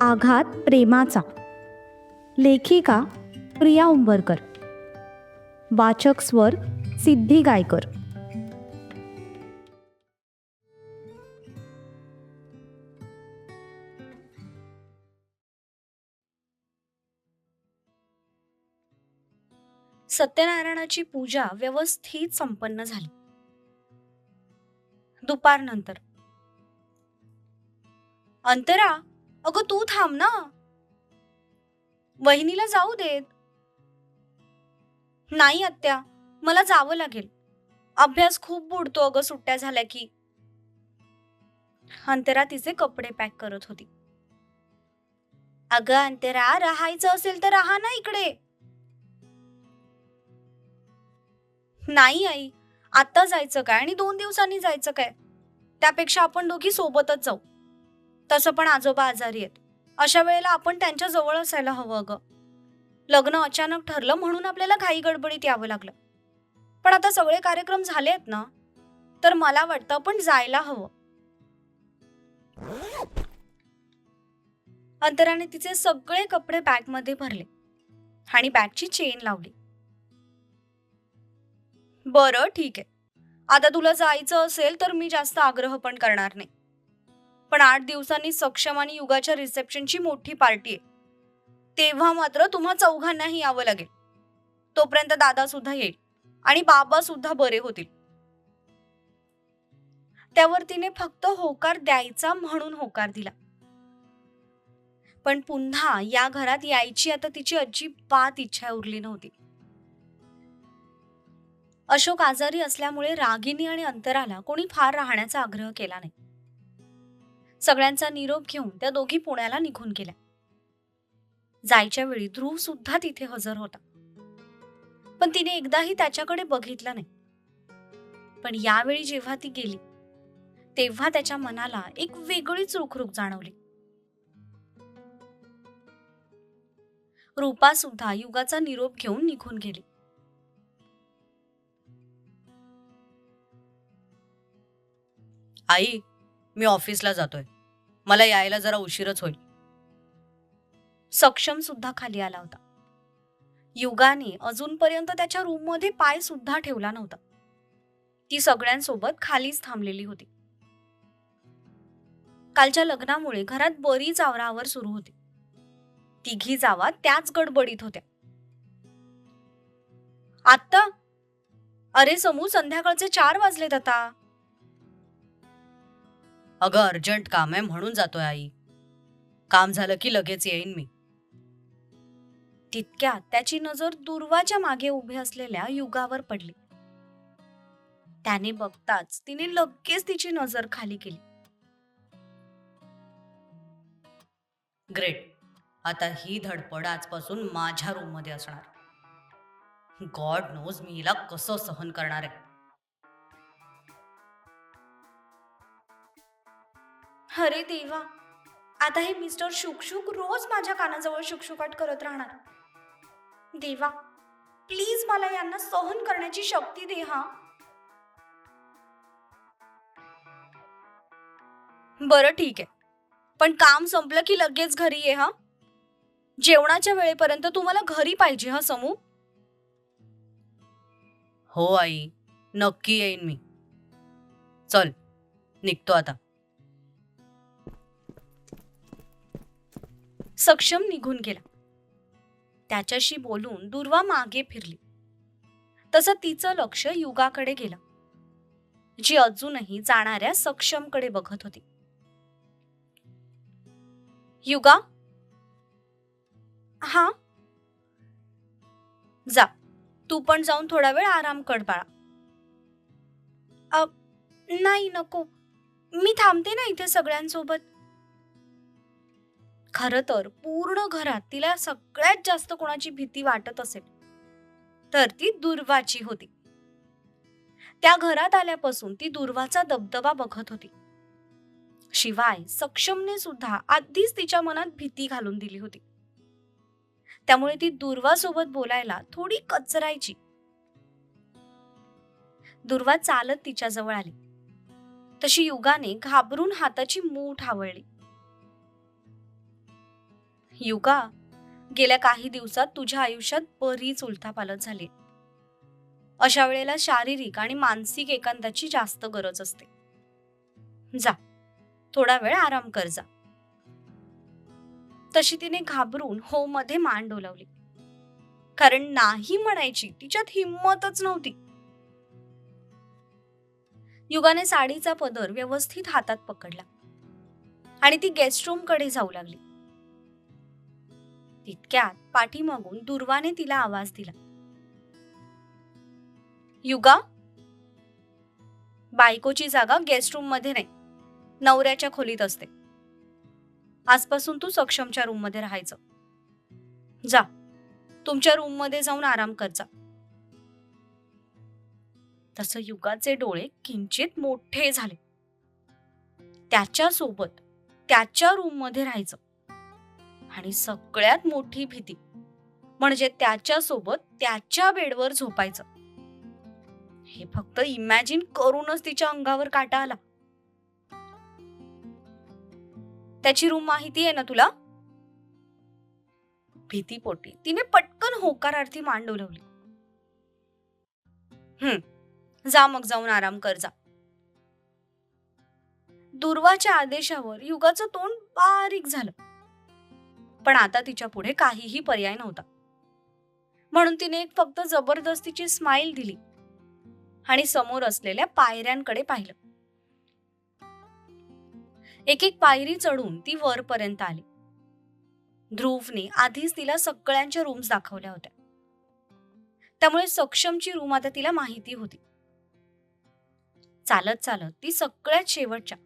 आघात प्रेमाचा. लेखिका प्रिया उंबरकर. वाचक स्वर सिद्धी गायकर. सत्यनारायणाची पूजा व्यवस्थित संपन्न झाली. दुपारनंतर, अंतरा, अगं तू थांब ना, वहिनीला जाऊ देत. नाही आत्या, मला जावं लागेल. अभ्यास खूप बुडतो अगं सुट्ट्या झाल्या की. अंतरा तिचे कपडे पॅक करत होती. अगं अंतरा, राहायचं असेल तर राहा ना इकडे. नाही आई, आता जायचं काय आणि 2 दिवसांनी जायचं काय? त्यापेक्षा आपण दोघी सोबतच जाऊ. तसं पण आजोबा आजारी आहेत. अशा वेळेला आपण त्यांच्या जवळ असायला हवं अगं. लग्न अचानक ठरलं म्हणून आपल्याला घाई गडबडीत यावं लागलं. पण आता सगळे कार्यक्रम झाले आहेत ना, तर मला वाटतं आपण जायला हवं. अंतराने तिचे सगळे कपडे बॅगमध्ये भरले आणि बॅगची चेन लावली. बरं ठीक आहे, आता तुला जायचं असेल तर मी जास्त आग्रह पण करणार नाही. पण 8 दिवसांनी सक्षम आणि युगाच्या रिसेप्शनची मोठी पार्टी आहे. तेव्हा मात्र तुम्हा चौघांनाही यावं लागेल. तोपर्यंत दादा सुद्धा येईल आणि बाबा सुद्धा बरे होतील. त्यावर तिने फक्त होकार द्यायचा म्हणून होकार दिला. पण पुन्हा या घरात यायची आता तिची अजिबात इच्छा उरली नव्हती. अशोक आजारी असल्यामुळे रागिनी आणि अंतराला कोणी फार राहण्याचा आग्रह केला नाही. सगळ्यांचा निरोप घेऊन त्या दोघी पुण्याला निघून गेल्या. जायच्या वेळी ध्रुव सुद्धा तिथे हजर होता, पण तिने एकदाही त्याच्याकडे बघितलं नाही. पण यावेळी जेव्हा ती गेली तेव्हा त्याच्या मनाला एक वेगळीच रुखरुख जाणवली. रूपा सुद्धा युगाचा निरोप घेऊन निघून गेली. आई, मी ऑफिसला जातोय. मला यायला जरा उशीरच होईल. सक्षम सुद्धा खाली आला होता. युगाने अजूनपर्यंत त्याच्या रूममध्ये पाय सुद्धा ठेवला नव्हता. ती सगळ्यांसोबत खालीच थांबलेली होती. कालच्या लग्नामुळे घरात बरीच आवराआवर सुरू होती. तिघी जावा त्याच गडबडीत होत्या. आत्ता, अरे समू, संध्याकाळचे 4 वाजलेत आता. अगं अर्जंट काम आहे म्हणून जातोय आई. काम झालं की लगेच येईन मी. तितक्यात त्याची नजर दुर्वाच्या मागे उभे असलेल्या युगावर पडली. त्याने बघताच तिने लगेच तिची नजर खाली केली. ग्रेट, आता ही धडपड आजपासून माझ्या रूम मध्ये असणार. गॉड नोज मी हिला कसं सहन करणार आहे. अरे देवा, आता हे मिस्टर शुकशुक रोज माझ्या कानाजवळ शुकशुकाट करत राहणार. देवा, प्लीज मला यांना सहन करण्याची शक्ती दे. हा बरं ठीक आहे, पण काम संपलं की लगेच घरी ये. हा जेवणाच्या वेळेपर्यंत तुम्हाला घरी पाहिजे. हा समू. हो आई, नक्की येईन मी. चल, निघतो आता. सक्षम निघून गेला. त्याच्याशी बोलून दुर्वा मागे फिरली. तसं तिचं लक्ष युगाकडे गेलं, जी अजूनही जाणाऱ्या सक्षमकडे बघत होती. युगा, हा जा, तू पण जाऊन थोडा वेळ आराम कर बाळा. नाही नको, मी थांबते ना इथे सगळ्यांसोबत. खरं तर पूर्ण घरात तिला सगळ्यात जास्त कोणाची भीती वाटत असेल तर ती दुर्वाची होती. त्या घरात आल्यापासून ती दुर्वाचा दबदबा बघत होती. शिवाय सक्षमने सुद्धा आधीच तिच्या मनात भीती घालून दिली होती. त्यामुळे ती दुर्वासोबत बोलायला थोडी कचरायची. दुर्वा चालत तिच्या जवळ आली तशी युगाने घाबरून हाताची मूठ आवळली. युगा, गेल्या काही दिवसात तुझ्या आयुष्यात बरीच उलथापालथ झाली. अशा वेळेला शारीरिक आणि मानसिक एकांताची जास्त गरज असते. जा, थोडा वेळ आराम कर जा. तशी तिने घाबरून हो मध्ये मान डोलावली, कारण नाही म्हणायची तिच्यात हिंमतच नव्हती. युगाने साडीचा पदर व्यवस्थित हातात पकडला आणि ती गेस्ट रूम कडे जाऊ लागली. तितक्यात पाठीमागून दुर्वाने तिला आवाज दिला, युगा, बायकोची जागा गेस्ट रूम मध्ये नाही, नवऱ्याच्या खोलीत असते. आजपासून तू सक्षमच्या रूम मध्ये राहायचं. जा, तुमच्या रूम मध्ये जाऊन आराम कर जा. तसं युगाचे डोळे किंचित मोठे झाले. त्याच्यासोबत त्याच्या रूम मध्ये राहायचं आणि सगळ्यात मोठी भीती म्हणजे त्याच्यासोबत त्याच्या बेडवर झोपायचं. हे फक्त इमॅजिन करूनच तिच्या अंगावर काटा आला. त्याची रूम माहिती आहे ना तुला? भीतीपोटी तिने पटकन होकारार्थी मान डोलवली. जा मग जाऊन आराम कर जा. दुर्वाच्या आदेशावर युगाचं तोंड बारीक झालं, पण आता तिच्या पुढे काहीही पर्याय नव्हता. म्हणून तिने एक फक्त जबरदस्तीची स्माइल दिली आणि समोर असलेल्या पायऱ्यांकडे पाहिलं. एक एक पायरी चढून ती वरपर्यंत आली. ध्रुवने आधीच तिला सगळ्यांच्या रूम्स दाखवल्या होत्या, त्यामुळे सक्षमची रूम आता तिला माहिती होती. चालत चालत ती सगळ्यात शेवटच्या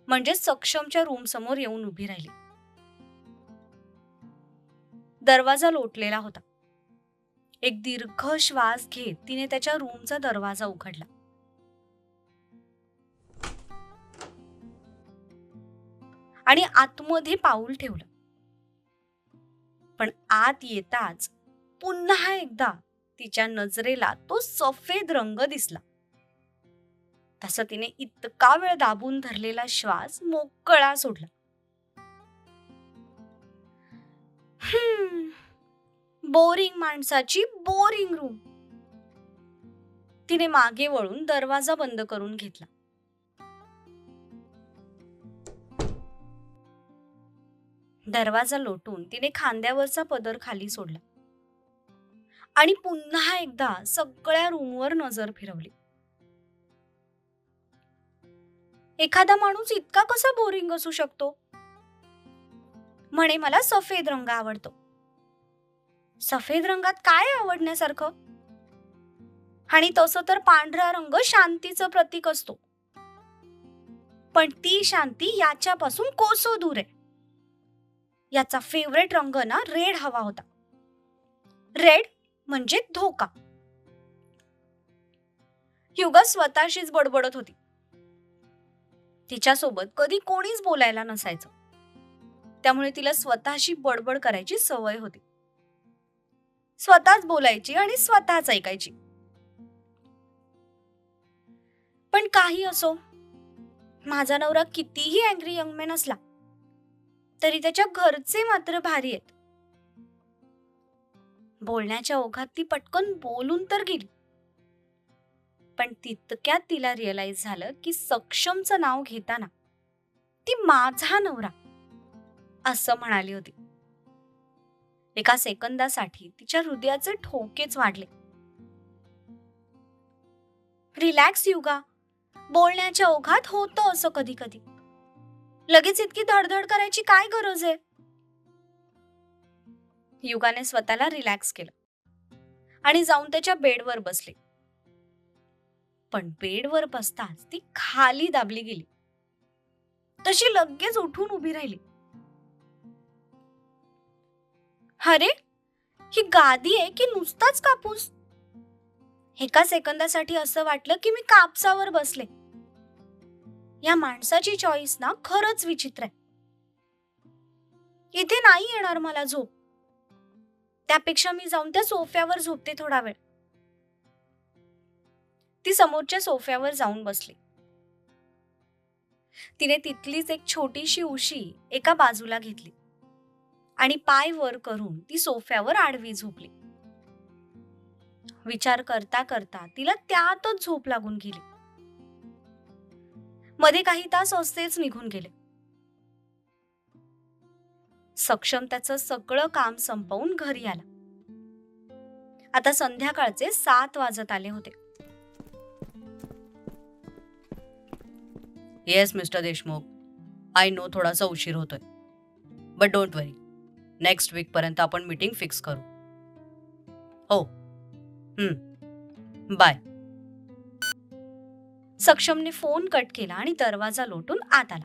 म्हणजे सक्षमच्या रूम समोर येऊन उभी राहिली. दरवाजा लोटलेला होता. एक दीर्घ श्वास घेत तिने त्याच्या रूमचा दरवाजा उघडला. आणि आतमध्ये पाऊल ठेवलं. पण आत येताच पुन्हा एकदा तिच्या नजरेला तो सफेद रंग दिसला. तसं तिने इतका वेळ दाबून धरलेला श्वास मोकळा सोडला. बोरिंग माणसाची बोरिंग रूम. तिने मागे वळून दरवाजा बंद करून घेतला. दरवाजा लोटून तिने खांद्यावरचा पदर खाली सोडला आणि पुन्हा एकदा सगळ्या रूमवर नजर फिरवली. एखादा माणूस इतका कसा बोरिंग असू शकतो? म्हणे मला सफेद रंग आवडतो. सफेद रंगात काय आवडण्यासारखं? आणि तसं तर पांढरा रंग शांतीचं प्रतीक असतो, पण ती शांती याच्यापासून कोसो दूर आहे. याचा फेवरेट रंग ना रेड हवा होता. रेड म्हणजे धोका. युगा स्वतःशीच बडबडत होती. तिच्यासोबत कधी कोणीच बोलायला नसायचं, त्यामुळे तिला स्वतःशी बडबड करायची सवय होती. स्वतःच बोलायची आणि स्वतःच ऐकायची. पण काही असो, माझा नवरा कितीही अँग्री यंग मॅन असला तरी त्याच्या घरचे मात्र भारी आहेत. बोलण्याच्या ओघात ती पटकन बोलून तर गेली, पण तितक्यात तिला रिअलाइज झालं की सक्षमचं नाव घेताना ती माझा नवरा असं म्हणाली होती. एका सेकंदासाठी तिच्या हृदयाचे ठोकेच वाढले. रिलॅक्स युगा, बोलण्याच्या ओघात होतं असं कधी कधी. लगेच इतकी धडधड करायची काय गरज आहे? युगाने स्वतःला रिलॅक्स केलं आणि जाऊन त्याच्या बेडवर बसले. पण बेडवर बसताच ती खाली दाबली गेली. तशी लगेच उठून उभी राहिली. अरे, ही गादी आहे की नुसताच कापूस? एका सेकंदासाठी असं वाटलं की मी कापसावर बसले. या माणसाची चॉईस ना खरंच विचित्र आहे. इथे नाही येणार मला झोप. त्यापेक्षा मी जाऊन त्या सोफ्यावर झोपते थोडा वेळ. ती समोरच्या सोफ्यावर जाऊन बसली. तिने तिथलीच एक छोटीशी उशी एका बाजूला घेतली आणि पाय वर करून ती सोफ्यावर आडवी झोपली. विचार करता करता तिला त्यातच झोप लागून गेली. मध्ये काही तास असेच निघून गेले. सक्षम त्याचं सगळं काम संपवून घरी आला. आता संध्याकाळचे 7 वाजत आले होते. Yes mister Deshmukh, I know थोडासा उशीर होतोय, but don't worry, next week पर्यंत आपण मीटिंग फिक्स करू. हो, बाय. सक्षमने फोन कट केला आणि दरवाजा लोटून आत आला.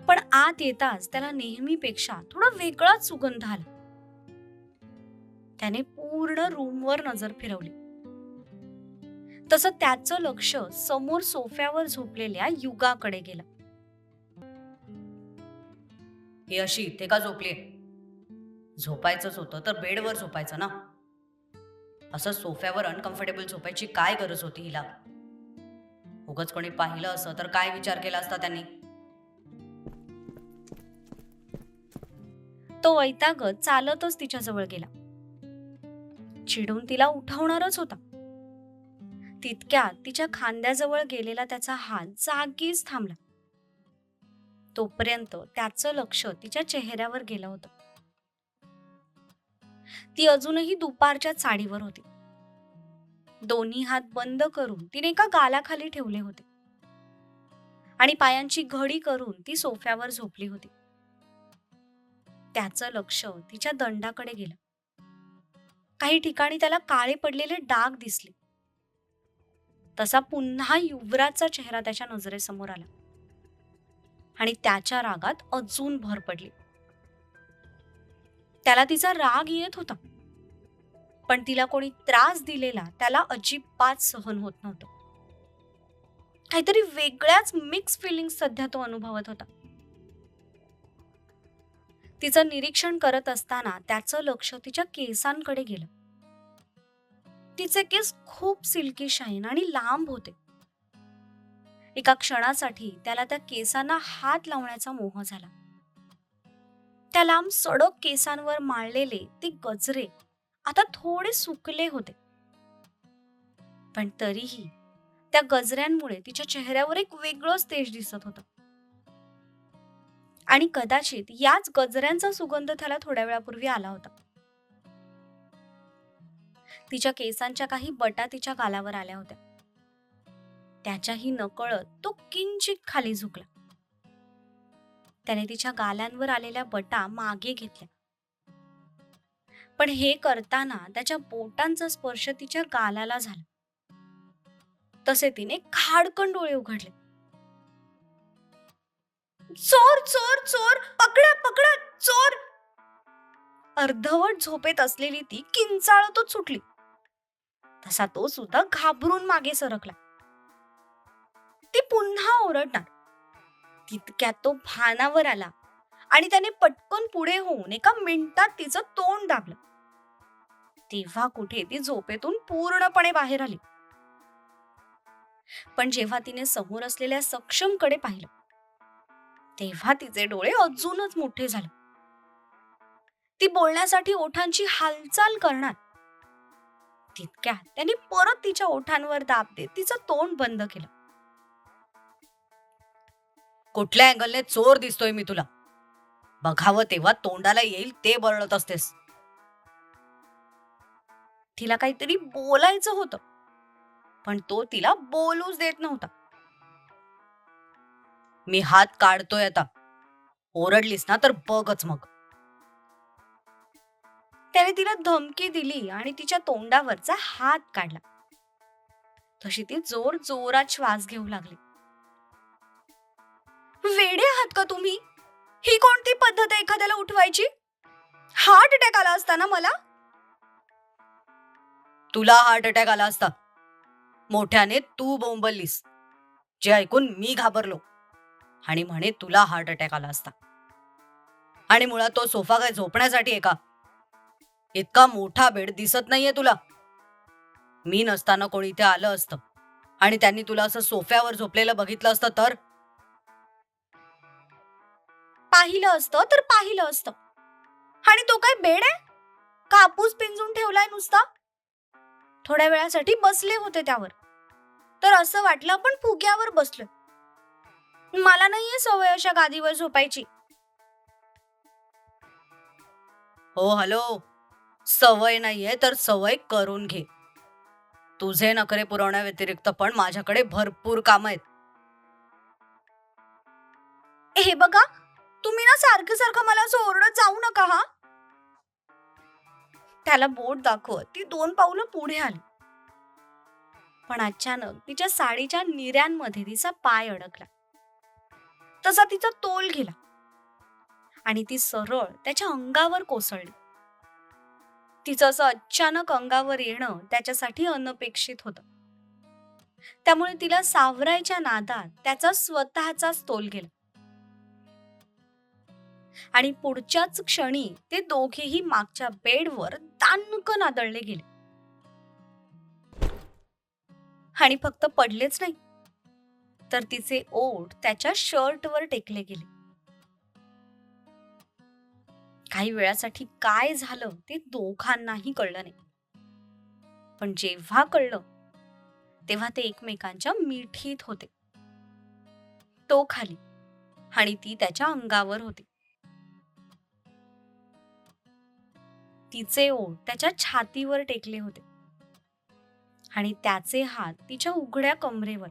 पण आत येताच त्याला नेहमीपेक्षा थोडा वेगळाच सुगंध आला. त्याने पूर्ण रूमवर नजर फिरवली. तसं त्याचं लक्ष समोर सोफ्यावर झोपलेल्या युगाकडे गेलं. ही अशी इथे का झोपलीये? झोपायचंच होतं तर बेडवर झोपायचं ना. असं सोफ्यावर अनकम्फर्टेबल झोपायची काय गरज होती हिला? उगाच कोणी पाहिलं असं तर काय विचार केला असता त्यांनी? तो वैतागत चालतच तिच्याजवळ गेला. चिडून तिला उठवणारच होता. तितक्यात तिच्या खांद्याजवळ गेलेला त्याचा हात जागीच थांबला. तोपर्यंत त्याचं लक्ष तिच्या चेहऱ्यावर गेलं होतं. ती अजूनही दुपारच्या साडीवर होती. दोन्ही हात बंद करून तिने एका गालाखाली ठेवले होते आणि पायांची घडी करून ती सोफ्यावर झोपली होती. त्याचं लक्ष तिच्या दंडाकडे गेलं. काही ठिकाणी त्याला काळे पडलेले डाग दिसले. तसा पुन्हा युवराजचा चेहरा त्याच्या नजरेसमोर आला आणि त्याच्या रागात अजून भर पडली. त्याला तिचा राग येत होता, पण तिला कोणी त्रास दिलेला त्याला अजिबात सहन होत नव्हतं. काहीतरी वेगळ्याच मिक्स फिलिंग सध्या तो अनुभवत होता. तिचं निरीक्षण करत असताना त्याचं लक्ष तिच्या केसांकडे गेलं. तिचे केस खूप सिल्की शाईन आणि लांब होते. एका क्षणासाठी त्याला त्या केसांना हात लावण्याचा मोह झाला. त्या लांब सडक केसांवर माळलेले ते गजरे आता थोडे सुकले होते, पण तरीही त्या गजऱ्यांमुळे तिच्या चेहऱ्यावर एक वेगळंच तेज दिसत होतं. आणि कदाचित याच गजऱ्यांचा सुगंध त्याला थोड्या वेळापूर्वी आला होता. तिच्या केसांच्या काही बटा तिच्या गालावर आल्या होत्या. त्याच्याही नकळत तो किंचित खाली झुकला. त्याने तिच्या गालांवर आलेल्या बटा मागे घेतल्या, पण हे करताना त्याच्या बोटांचा स्पर्श तिच्या गालाला झाला. तसे तिने खाडकन डोळे उघडले. चोर चोर चोर, पकडा पकडा चोर! अर्धवट झोपेत असलेली ती किंचाळतच सुटली. तसा तो सुद्धा घाबरून मागे सरकला. ती पुन्हा ओरडणार. तितक्यात तो भानावर आला आणि त्याने पटकन पुढे होऊन एका मिनिटात तिचं तोंड दाबलं. तेव्हा कुठे ती झोपेतून पूर्णपणे बाहेर आली. पण जेव्हा तिने समोर असलेल्या सक्षमकडे पाहिलं, तेव्हा तिचे डोळे अजूनच मोठे झाले. ती बोलण्यासाठी ओठांची हालचाल करणार. तितक्यात त्याने परत तिच्या ओठांवर दाब देत तिचं तोंड बंद केलं. कुठल्या अँगलने चोर दिसतोय मी तुला? बघावं तेव्हा तोंडाला येईल ते बरळत असतेस. तिला काहीतरी बोलायचं होतं, पण तो तिला बोलूच देत नव्हता. मी हात काढतोय आता. ओरडलीस ना तर बघच मग. त्याने तिला धमकी दिली आणि तिच्या तोंडावरचा हात काढला. तशी ती जोर जोरात श्वास घेऊ लागली. वेडे आहात का तुम्ही? ही कोणती पद्धत आहे एखाद्याला उठवायची? हार्ट अटॅक आला असता ना मला. तुला हार्ट अटॅक आला असता. मोठ्याने तू बोंबललीस, जे ऐकून मी घाबरलो आणि म्हणे तुला हार्ट अटॅक आला असता. आणि मुळात तो सोफा काय झोपण्यासाठी आहे का? इतका मोठा बेड दिसत नाहीये तुला? मी नसताना कोणी इथे आलं असतं आणि त्यांनी तुला असं सोफ्यावर झोपलेलं बघितलं असतं तर? पाहिलं असतं तर पाहिलं असतं. आणि तो काय बेड आहे? कापूस पिंजून ठेवलाय नुसता. थोड्या वेळासाठी बसले होते त्यावर, तर असं वाटलं आपण फुग्यावर बसलोय. मला नाहीये सवय अशा गादीवर झोपायची. हो हॅलो, सवय नाहीये तर सवय करून घे. तुझे नखरे पुरवण्याव्यतिरिक्त पण माझ्याकडे भरपूर काम आहेत. हे बघा, तुम्ही ना सारखं सारखं मला असं ओरडत जाऊ नका हा. त्याला बोट दाखवत ती 2 पावलं पुढे आली. पण अचानक तिच्या साडीच्या निऱ्यांमध्ये तिचा पाय अडकला. तसा तिचा तोल गेला आणि ती सरळ त्याच्या अंगावर कोसळली. तिचं असं अचानक अंगावर येणं त्याच्यासाठी अनपेक्षित होतं. त्यामुळे तिला सावरायच्या नादात त्याचा स्वतःचाच तोल गेला आणि पुढच्याच क्षणी ते दोघेही मागच्या बेडवर दानकन आदळले गेले. आणि फक्त पडलेच नाही, तर तिचे ओठ त्याच्या शर्टवर टेकले गेले. काही वेळासाठी काय झालं ते दोघांनाही कळलं नाही. पण जेव्हा कळलं तेव्हा ते एकमेकांच्या मिठीत होते. तो खाली आणि ती त्याच्या अंगावर होती. तिचे ओठ त्याच्या छातीवर टेकले होते आणि त्याचे हात तिच्या उघड्या कमरेवर.